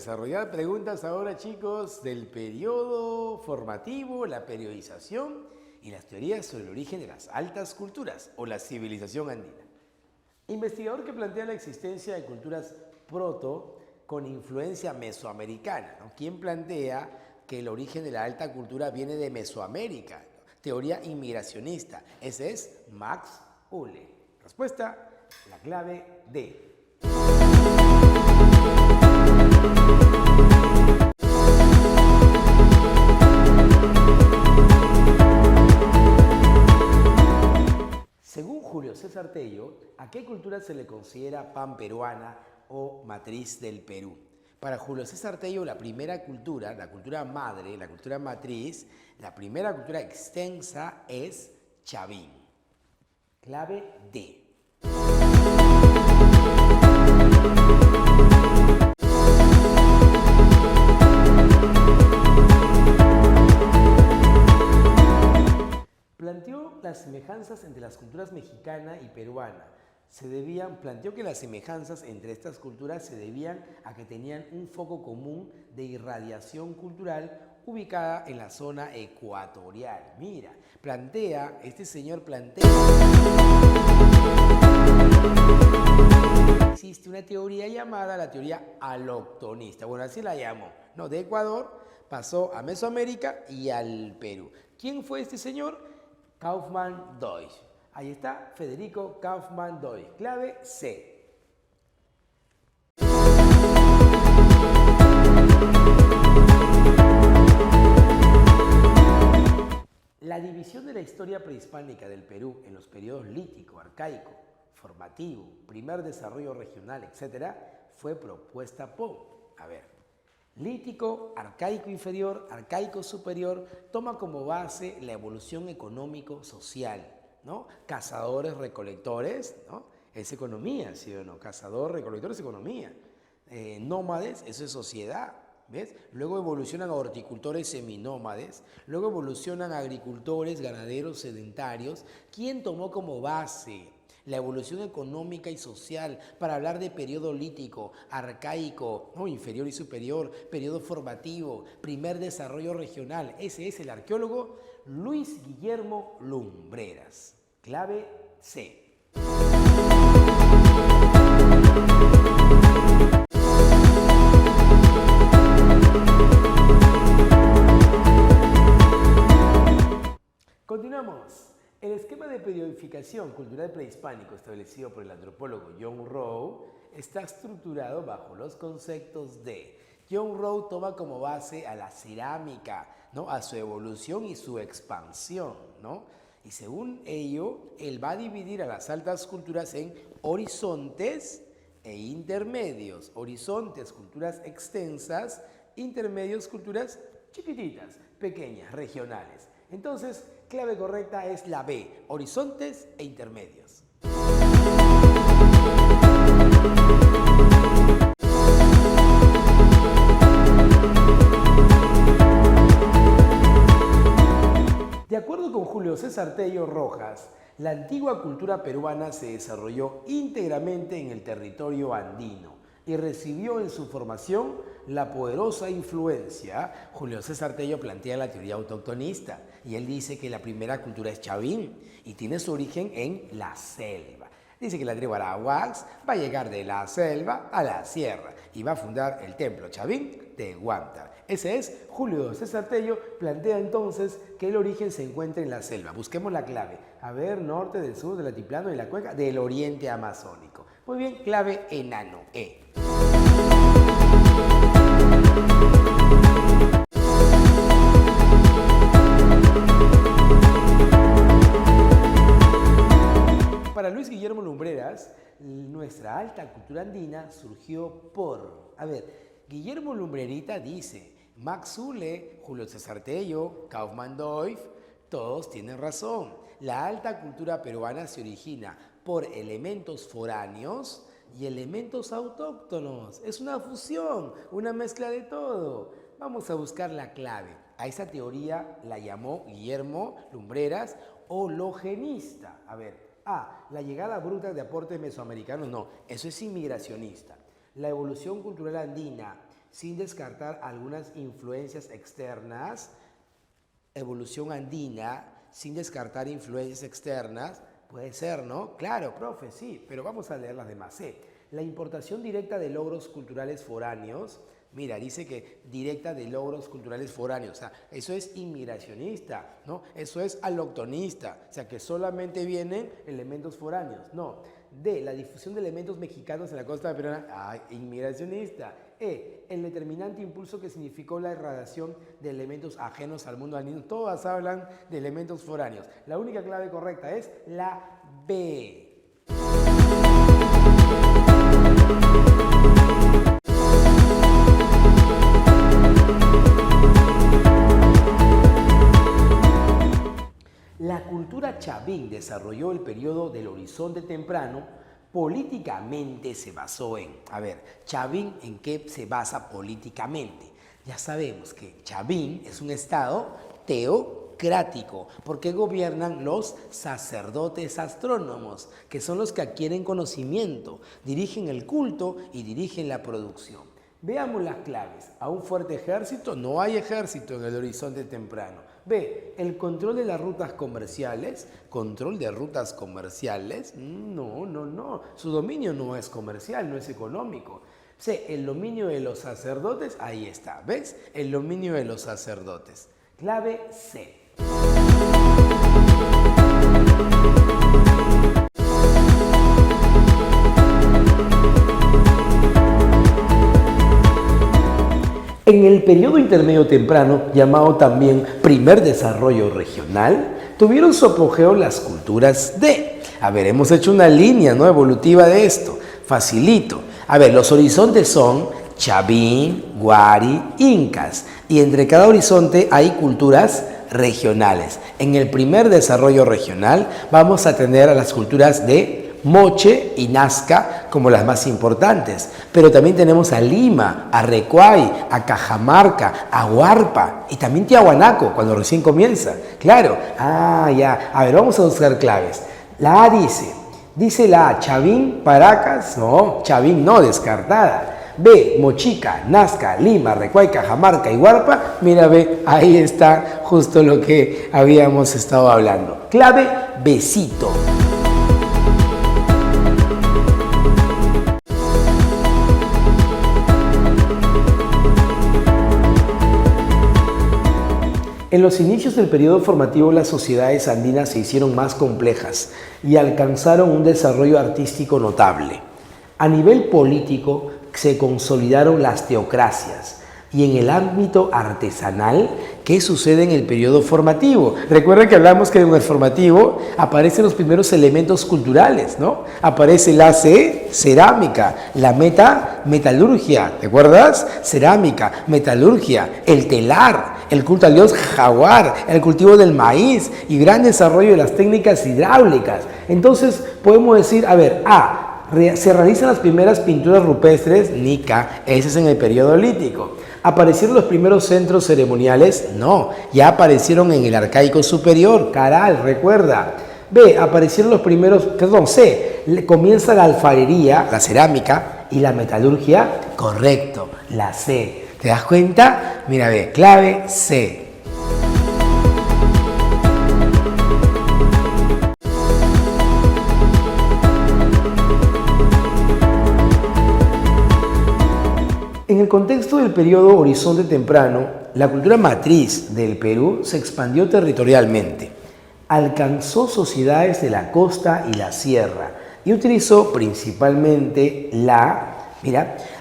desarrollar preguntas ahora, chicos, del periodo formativo, la periodización y las teorías sobre el origen de las altas culturas o la civilización andina. Investigador que plantea la existencia de culturas proto con influencia mesoamericana, ¿no? ¿Quién plantea que el origen de la alta cultura viene de Mesoamérica? Teoría inmigracionista. Ese es Max Uhle. Respuesta, la clave D. Según Julio César Tello, ¿a qué cultura se le considera panperuana o matriz del Perú? Para Julio César Tello, la primera cultura, la cultura madre, la cultura matriz, la primera cultura extensa es Chavín. Clave D. Planteó las semejanzas entre las culturas mexicana y peruana. Planteó que las semejanzas entre estas culturas se debían a que tenían un foco común de irradiación cultural ubicada en la zona ecuatorial. Mira, este señor plantea... Existe una teoría llamada la teoría aloctonista. Bueno, así la llamó. No, de Ecuador pasó a Mesoamérica y al Perú. ¿Quién fue este señor? Kaufmann-Deutsch. Ahí está, Federico Kaufmann-Deutsch. Clave C. La división de la historia prehispánica del Perú en los periodos lítico, arcaico, formativo, primer desarrollo regional, etc., fue propuesta por, lítico, arcaico inferior, arcaico superior, toma como base la evolución económico-social, ¿no? Cazadores-recolectores, ¿no? Es economía, ¿sí o no? Cazador-recolectores es economía. Nómades, eso es sociedad, ¿ves? Luego evolucionan a horticultores seminómades, luego evolucionan a agricultores, ganaderos sedentarios. ¿Quién tomó como base la evolución económica y social para hablar de periodo lítico, arcaico, ¿no? Inferior y superior, periodo formativo, primer desarrollo regional? Ese es el arqueólogo Luis Guillermo Lumbreras. Clave C. Continuamos. El esquema de periodificación cultural prehispánico establecido por el antropólogo John Rowe está estructurado bajo los conceptos de... John Rowe toma como base a la cerámica, ¿no? A su evolución y su expansión, ¿no? Y según ello, él va a dividir a las altas culturas en horizontes e intermedios. Horizontes, culturas extensas; intermedios, culturas chiquititas, pequeñas, regionales. Entonces, clave correcta es la B, horizontes e intermedios. De acuerdo con Julio César Tello Rojas, la antigua cultura peruana se desarrolló íntegramente en el territorio andino y recibió en su formación la poderosa influencia. Julio César Tello plantea la teoría autoctonista y él dice que la primera cultura es Chavín y tiene su origen en la selva. Dice que la tribu Arahuax va a llegar de la selva a la sierra y va a fundar el templo Chavín de Huántar. Ese es Julio César Tello. Plantea entonces que el origen se encuentra en la selva. Busquemos la clave. Norte, del sur, del altiplano, de la cuenca, del oriente amazónico. Muy bien, clave enano, E. Para Luis Guillermo Lumbreras, nuestra alta cultura andina surgió por... Guillermo Lumbrerita dice, Max Uhle, Julio César Tello, Kaufmann-Deutsch, todos tienen razón. La alta cultura peruana se origina por elementos foráneos y elementos autóctonos. Es una fusión, una mezcla de todo. Vamos a buscar la clave. A esa teoría la llamó Guillermo Lumbreras hologenista. La llegada bruta de aportes mesoamericanos, no, eso es inmigracionista. La evolución cultural andina sin descartar algunas influencias externas, evolución andina, sin descartar influencias externas, puede ser, ¿no? Claro, profe, sí, pero vamos a leer las demás. La importación directa de logros culturales foráneos, mira, dice que directa de logros culturales foráneos, o sea, eso es inmigracionista, ¿no? Eso es aloctonista, o sea, que solamente vienen elementos foráneos, no. D, la difusión de elementos mexicanos en la costa peruana, inmigracionista. El determinante impulso que significó la irradiación de elementos ajenos al mundo andino. Todas hablan de elementos foráneos. La única clave correcta es la B. La cultura chavín desarrolló el periodo del Horizonte Temprano. Políticamente se basó en, a ver, Chavín en qué se basa políticamente. Ya sabemos que Chavín es un estado teocrático, porque gobiernan los sacerdotes astrónomos, que son los que adquieren conocimiento, dirigen el culto y dirigen la producción. Veamos las claves. ¿A un fuerte ejército? No hay ejército en el Horizonte Temprano. B, el control de las rutas comerciales. ¿Control de rutas comerciales? No. Su dominio no es comercial, no es económico. C, el dominio de los sacerdotes. Ahí está, ¿ves? El dominio de los sacerdotes. Clave C. En el periodo intermedio temprano, llamado también primer desarrollo regional, tuvieron su apogeo las culturas de... A ver, hemos hecho una línea, ¿no?, evolutiva de esto. Facilito. A ver, los horizontes son Chavín, Guari, Incas. Y entre cada horizonte hay culturas regionales. En el primer desarrollo regional vamos a tener a las culturas de Moche y Nazca como las más importantes, pero también tenemos a Lima, a Recuay, a Cajamarca, a Huarpa y también Tiahuanaco cuando recién comienza. Claro, ya. A ver, vamos a buscar claves. La A dice la A, Chavín, Paracas, no, Chavín no, descartada. B, Mochica, Nazca, Lima, Recuay, Cajamarca y Huarpa. Mira, B, ahí está justo lo que habíamos estado hablando. Clave, besito. En los inicios del periodo formativo, las sociedades andinas se hicieron más complejas y alcanzaron un desarrollo artístico notable. A nivel político, se consolidaron las teocracias. Y en el ámbito artesanal, ¿qué sucede en el periodo formativo? Recuerden que hablamos que en el formativo aparecen los primeros elementos culturales, ¿no? Aparece la cerámica, la metalurgia, ¿te acuerdas? Cerámica, metalurgia, el telar, el culto al dios jaguar, el cultivo del maíz y gran desarrollo de las técnicas hidráulicas. Entonces podemos decir, a ver, se realizan las primeras pinturas rupestres, Nica, ese es en el periodo lítico. ¿Aparecieron los primeros centros ceremoniales? No, ya aparecieron en el arcaico superior, Caral, recuerda. B, aparecieron los primeros, C, comienza la alfarería, la cerámica y la metalurgia, correcto, la C. ¿Te das cuenta? Mira, B, clave C. En el contexto del periodo Horizonte Temprano, la cultura matriz del Perú se expandió territorialmente, alcanzó sociedades de la costa y la sierra y utilizó principalmente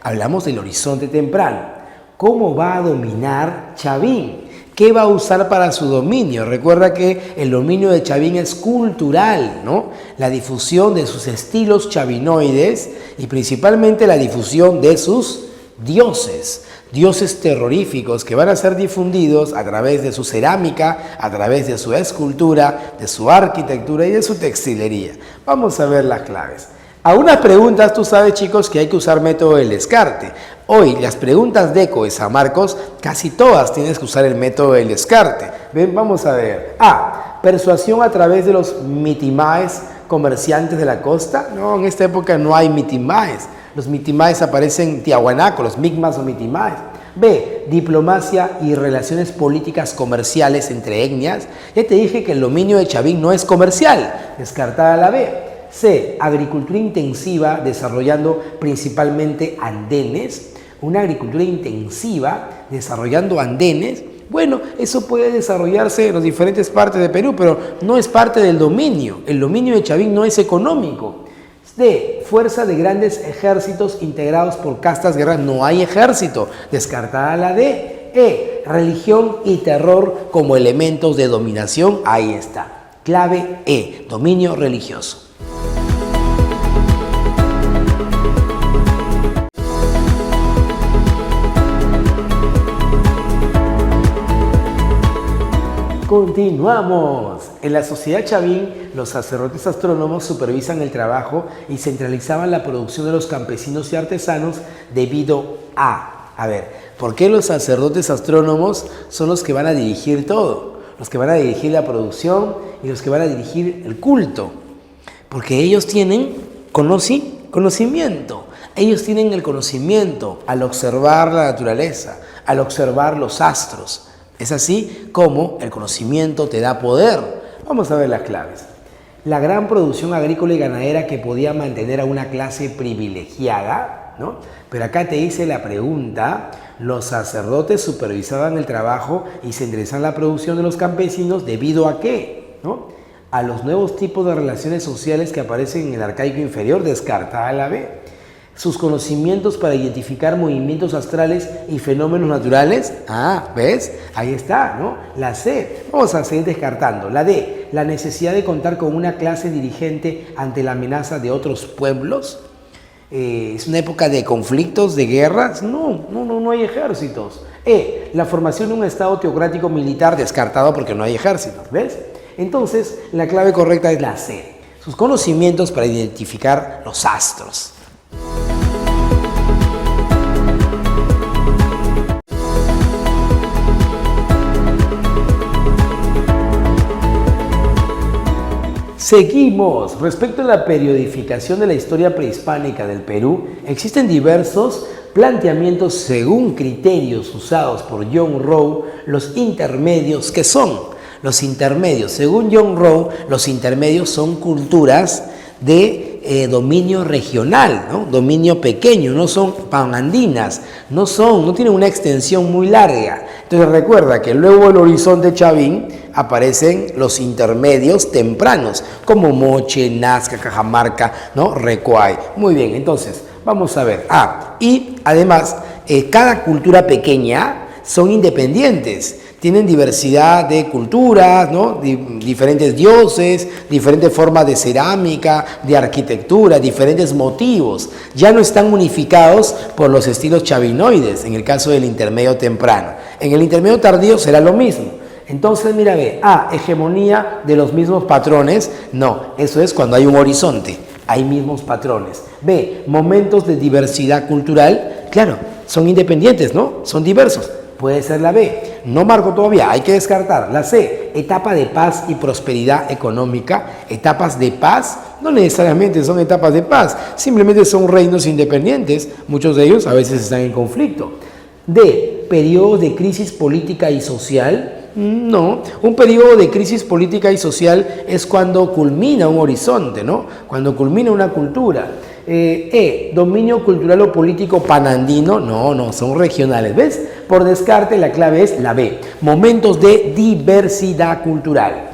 hablamos del Horizonte Temprano. ¿Cómo va a dominar Chavín? ¿Qué va a usar para su dominio? Recuerda que el dominio de Chavín es cultural, ¿no? La difusión de sus estilos chavinoides y principalmente la difusión de sus dioses terroríficos que van a ser difundidos a través de su cerámica, a través de su escultura, de su arquitectura y de su textilería. Vamos a ver las claves. A unas preguntas, tú sabes, chicos, que hay que usar método del descarte. Hoy, las preguntas de ECO de San Marcos, casi todas tienes que usar el método del descarte. Ven, vamos a ver. A, persuasión a través de los mitimaes comerciantes de la costa. No, en esta época no hay mitimaes. Los mitimaes aparecen en Tiahuanaco, los micmas o mitimaes. B, diplomacia y relaciones políticas comerciales entre etnias. Ya te dije que el dominio de Chavín no es comercial, descartada la B. C, agricultura intensiva desarrollando principalmente andenes. Una agricultura intensiva desarrollando andenes. Bueno, eso puede desarrollarse en las diferentes partes de Perú, pero no es parte del dominio. El dominio de Chavín no es económico. D, fuerza de grandes ejércitos integrados por castas guerreras. No hay ejército. Descartada la D. E, religión y terror como elementos de dominación. Ahí está. Clave E, dominio religioso. Continuamos. En la sociedad Chavín, los sacerdotes astrónomos supervisan el trabajo y centralizaban la producción de los campesinos y artesanos debido a ver, ¿por qué los sacerdotes astrónomos son los que van a dirigir todo? Los que van a dirigir la producción y los que van a dirigir el culto. Porque ellos tienen conocimiento. Ellos tienen el conocimiento al observar la naturaleza, al observar los astros. Es así como el conocimiento te da poder. Vamos a ver las claves. La gran producción agrícola y ganadera que podía mantener a una clase privilegiada, ¿no? Pero acá te hice la pregunta, los sacerdotes supervisaban el trabajo y centralizaban la producción de los campesinos ¿debido a qué? ¿No? A los nuevos tipos de relaciones sociales que aparecen en el arcaico inferior, descartada la B. Sus conocimientos para identificar movimientos astrales y fenómenos naturales. ¿Ves? Ahí está, ¿no? La C. Vamos a seguir descartando. La D. La necesidad de contar con una clase dirigente ante la amenaza de otros pueblos. ¿Es una época de conflictos, de guerras? No hay ejércitos. E. La formación de un estado teocrático militar, descartado porque no hay ejércitos. ¿Ves? Entonces, la clave correcta es la C. Sus conocimientos para identificar los astros. Seguimos. Respecto a la periodificación de la historia prehispánica del Perú, existen diversos planteamientos según criterios usados por John Rowe. Los intermedios, ¿qué son? Los intermedios, según John Rowe, los intermedios son culturas de dominio regional, ¿no? Dominio pequeño, no son panandinas, no tienen una extensión muy larga. Entonces recuerda que luego del horizonte Chavín aparecen los intermedios tempranos, como Moche, Nazca, Cajamarca, ¿no? Recuay. Muy bien, entonces vamos a ver. Y además, cada cultura pequeña son independientes. Tienen diversidad de culturas, ¿no? Diferentes dioses, diferentes formas de cerámica, de arquitectura, diferentes motivos. Ya no están unificados por los estilos chavinoides, en el caso del intermedio temprano. En el intermedio tardío será lo mismo. Entonces, mira, ve, hegemonía de los mismos patrones. No, eso es cuando hay un horizonte, hay mismos patrones. B, momentos de diversidad cultural. Claro, son independientes, ¿no? Son diversos. Puede ser la B. No marco todavía, hay que descartar. La C, etapa de paz y prosperidad económica. Etapas de paz no necesariamente son etapas de paz, simplemente son reinos independientes. Muchos de ellos a veces están en conflicto. D, periodo de crisis política y social. No, un periodo de crisis política y social es cuando culmina un horizonte, ¿no? Cuando culmina una cultura. Dominio cultural o político panandino, no, son regionales, ¿ves? Por descarte la clave es la B, momentos de diversidad cultural.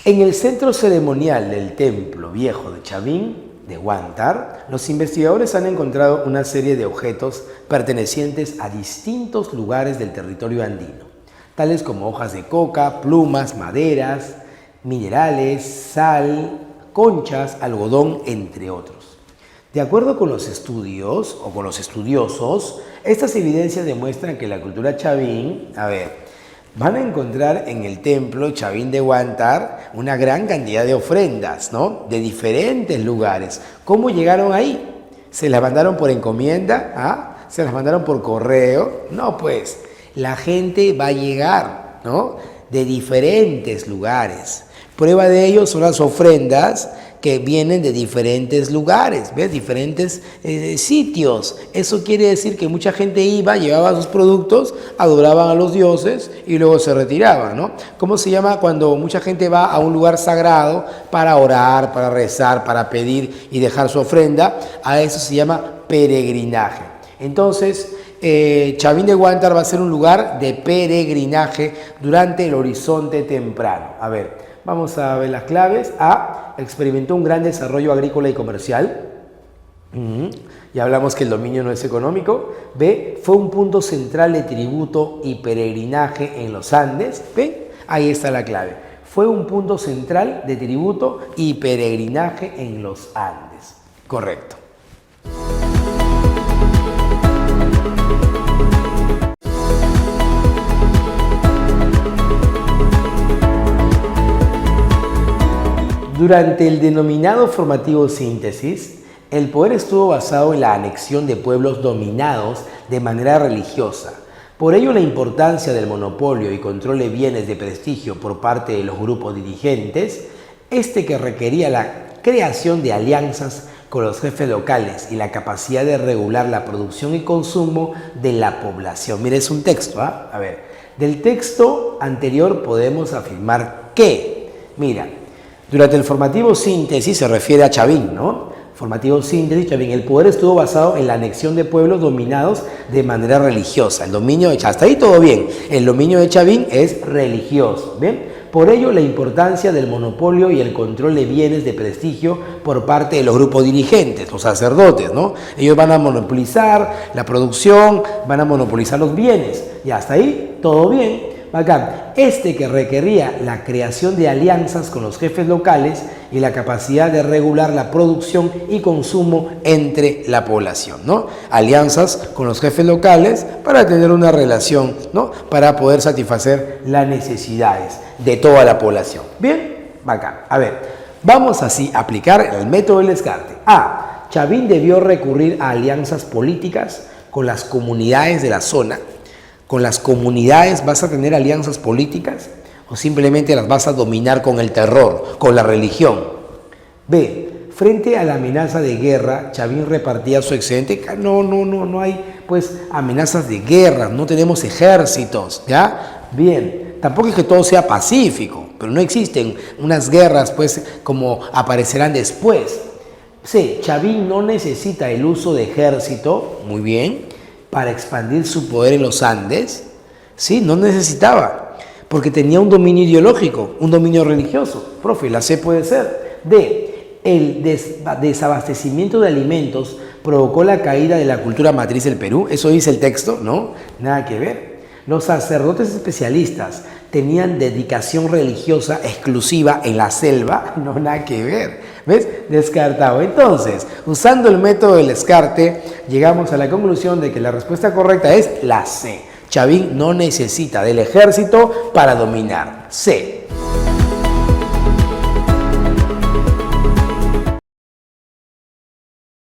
En el centro ceremonial del templo viejo de Chavín, de Huántar, los investigadores han encontrado una serie de objetos pertenecientes a distintos lugares del territorio andino, tales como hojas de coca, plumas, maderas, minerales, sal, conchas, algodón, entre otros. De acuerdo con los estudios o con los estudiosos, estas evidencias demuestran que la cultura Chavín, van a encontrar en el templo Chavín de Huántar una gran cantidad de ofrendas, ¿no? De diferentes lugares. ¿Cómo llegaron ahí? ¿Se las mandaron por encomienda? ¿Se las mandaron por correo? No, pues. La gente va a llegar, ¿no?, de diferentes lugares. Prueba de ello son las ofrendas que vienen de diferentes lugares, ¿ves? Diferentes sitios. Eso quiere decir que mucha gente iba, llevaba sus productos, adoraban a los dioses y luego se retiraban, ¿no? ¿Cómo se llama cuando mucha gente va a un lugar sagrado para orar, para rezar, para pedir y dejar su ofrenda? A eso se llama peregrinaje. Entonces, Chavín de Huántar va a ser un lugar de peregrinaje durante el horizonte temprano. A ver, vamos a ver las claves. A, experimentó un gran desarrollo agrícola y comercial. Ya hablamos que el dominio no es económico. B, fue un punto central de tributo y peregrinaje en los Andes. B, ahí está la clave. Fue un punto central de tributo y peregrinaje en los Andes. Correcto. Durante el denominado formativo síntesis, el poder estuvo basado en la anexión de pueblos dominados de manera religiosa. Por ello, la importancia del monopolio y control de bienes de prestigio por parte de los grupos dirigentes, que requería la creación de alianzas con los jefes locales y la capacidad de regular la producción y consumo de la población. Mira, es un texto, ¿ah? A ver, del texto anterior podemos afirmar que, mira, durante el formativo síntesis se refiere a Chavín, ¿no? Formativo síntesis, Chavín. El poder estuvo basado en la anexión de pueblos dominados de manera religiosa. El dominio de Chavín, hasta ahí todo bien. El dominio de Chavín es religioso, ¿bien? Por ello, la importancia del monopolio y el control de bienes de prestigio por parte de los grupos dirigentes, los sacerdotes, ¿no? Ellos van a monopolizar la producción, van a monopolizar los bienes. Y hasta ahí todo bien. Bacán. Que requería la creación de alianzas con los jefes locales y la capacidad de regular la producción y consumo entre la población, ¿no? Alianzas con los jefes locales para tener una relación, ¿no?, para poder satisfacer las necesidades de toda la población. Bien, bacán. A ver, vamos así a aplicar el método del descarte. A, Chavín debió recurrir a alianzas políticas con las comunidades de la zona. ¿Con las comunidades vas a tener alianzas políticas o simplemente las vas a dominar con el terror, con la religión? B, frente a la amenaza de guerra, Chavín repartía su excedente. No hay pues amenazas de guerra, no tenemos ejércitos, ¿ya? Bien, tampoco es que todo sea pacífico, pero no existen unas guerras pues como aparecerán después. C, Chavín no necesita el uso de ejército, muy bien, para expandir su poder en los Andes. Sí, no necesitaba, porque tenía un dominio ideológico, un dominio religioso. Profe, la C puede ser. D, el desabastecimiento de alimentos provocó la caída de la cultura matriz del Perú. Eso dice el texto, ¿no? Nada que ver. Los sacerdotes especialistas tenían dedicación religiosa exclusiva en la selva. No, nada que ver. ¿Ves? Descartado. Entonces, usando el método del descarte, llegamos a la conclusión de que la respuesta correcta es la C. Chavín no necesita del ejército para dominar. C.